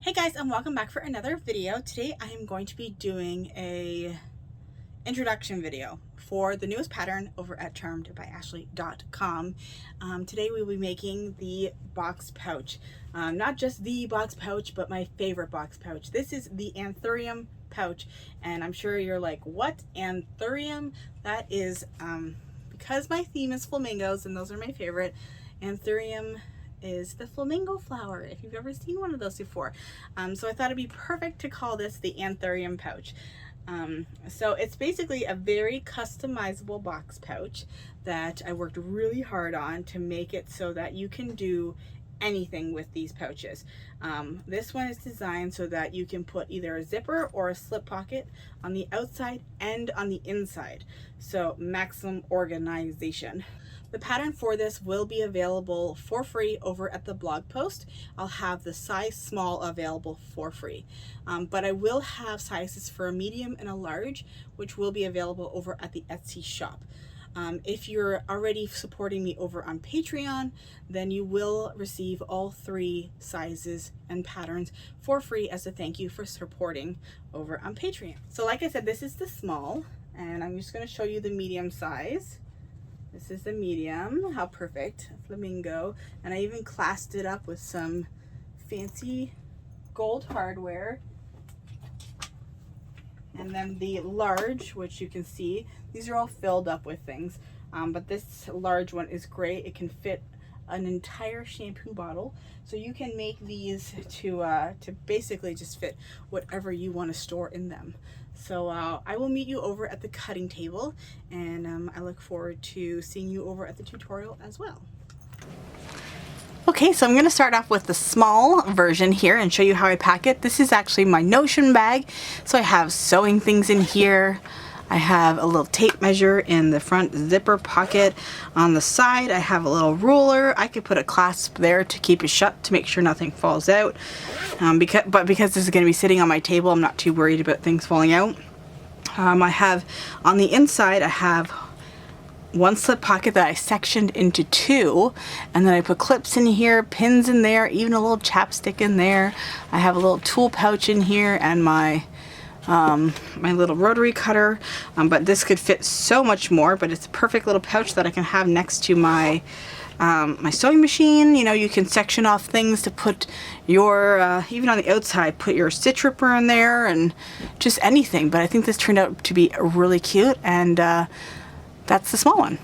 Hey guys, and welcome back for another video. Today I am going to be doing a introduction video for the newest pattern over at charmedbyashley.com. Today we will be making the box pouch. Not just the box pouch, but my favorite box pouch. This is the Anthurium pouch, and I'm sure you're like, what? Anthurium? That is because my theme is flamingos, and those are my favorite. Anthurium is the flamingo flower, if you've ever seen one of those before. So I thought it'd be perfect to call this the Anthurium pouch. So it's basically a very customizable box pouch that I worked really hard on to make it so that you can do anything with these pouches. This one is designed so that you can put either a zipper or a slip pocket on the outside and on the inside, so maximum organization. The pattern for this will be available for free over at the blog post. I'll have the size small available for free, but I will have sizes for a medium and a large, which will be available over at the Etsy shop. If you're already supporting me over on Patreon, then you will receive all three sizes and patterns for free as a thank you for supporting over on Patreon. So like I said, this is the small, and I'm just going to show you the medium size. This is the medium. How perfect. Flamingo. And I even classed it up with some fancy gold hardware. And then the large, which you can see, these are all filled up with things. But this large one is great. It can fit an entire shampoo bottle. So you can make these to basically just fit whatever you want to store in them. So I will meet you over at the cutting table, and I look forward to seeing you over at the tutorial as well. Okay, so I'm going to start off with the small version here and show you how I pack it. This is actually my Notion bag. So I have sewing things in here. I have a little tape measure in the front zipper pocket. On the side, I have a little ruler. I could put a clasp there to keep it shut to make sure nothing falls out. Because this is going to be sitting on my table, I'm not too worried about things falling out. I have on the inside, I have one slip pocket that I sectioned into two, and then I put clips in here, pins in there, even a little chapstick in there. I have a little tool pouch in here and my little rotary cutter, but this could fit so much more, but it's a perfect little pouch that I can have next to my my sewing machine. You know, you can section off things to put your, even on the outside, put your stitch ripper in there and just anything. But I think this turned out to be really cute, and that's the small one.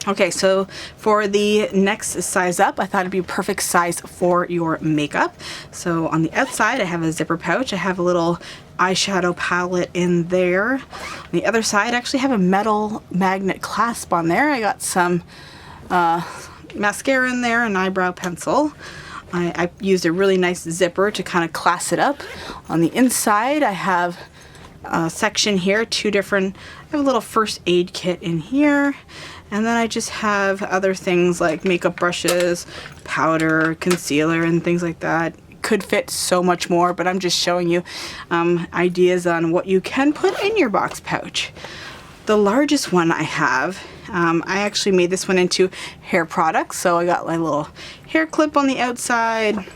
Okay, so for the next size up, I thought it'd be a perfect size for your makeup. So on the outside, I have a zipper pouch. I have a little eyeshadow palette in there. On the other side, I actually have a metal magnet clasp on there. I got some mascara in there, an eyebrow pencil. I used a really nice zipper to kind of class it up. On the inside, I have a section here, I have a little first aid kit in here. And then I just have other things like makeup brushes, powder, concealer, and things like that. Could fit so much more, but I'm just showing you ideas on what you can put in your box pouch. The largest one I have, I actually made this one into hair products. So I got my little hair clip on the outside.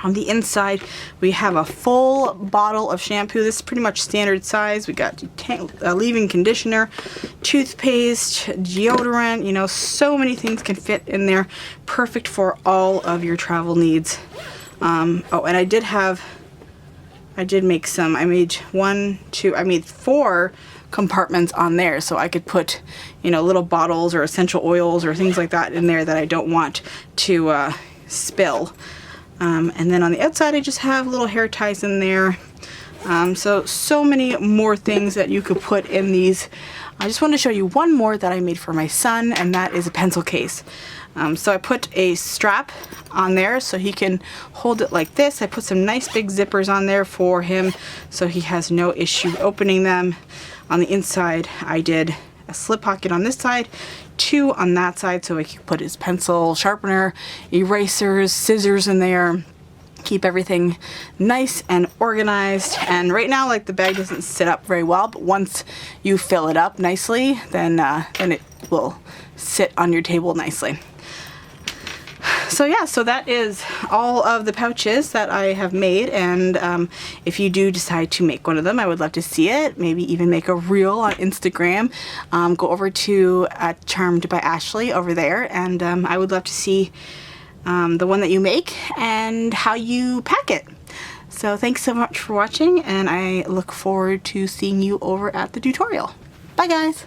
On the inside, we have a full bottle of shampoo. This is pretty much standard size. We got leave-in conditioner, toothpaste, deodorant. You know, so many things can fit in there. Perfect for all of your travel needs. Oh, and I made 4 compartments on there, so I could put, you know, little bottles or essential oils or things like that in there that I don't want to spill. And then on the outside, I just have little hair ties in there. So many more things that you could put in these. I just want to show you one more that I made for my son, and that is a pencil case. So I put a strap on there so he can hold it like this. I put some nice big zippers on there for him so he has no issue opening them. On the inside, I did a slip pocket on this side, 2 on that side, so he can put his pencil, sharpener, erasers, scissors in there. Keep everything nice and organized. And right now, like, the bag doesn't sit up very well, but once you fill it up nicely, then it will sit on your table nicely. So yeah, so that is all of the pouches that I have made, and if you do decide to make one of them, I would love to see it. Maybe even make a reel on Instagram. Go over to Charmed by Ashley over there, and I would love to see the one that you make and how you pack it. So thanks so much for watching, and I look forward to seeing you over at the tutorial. Bye guys!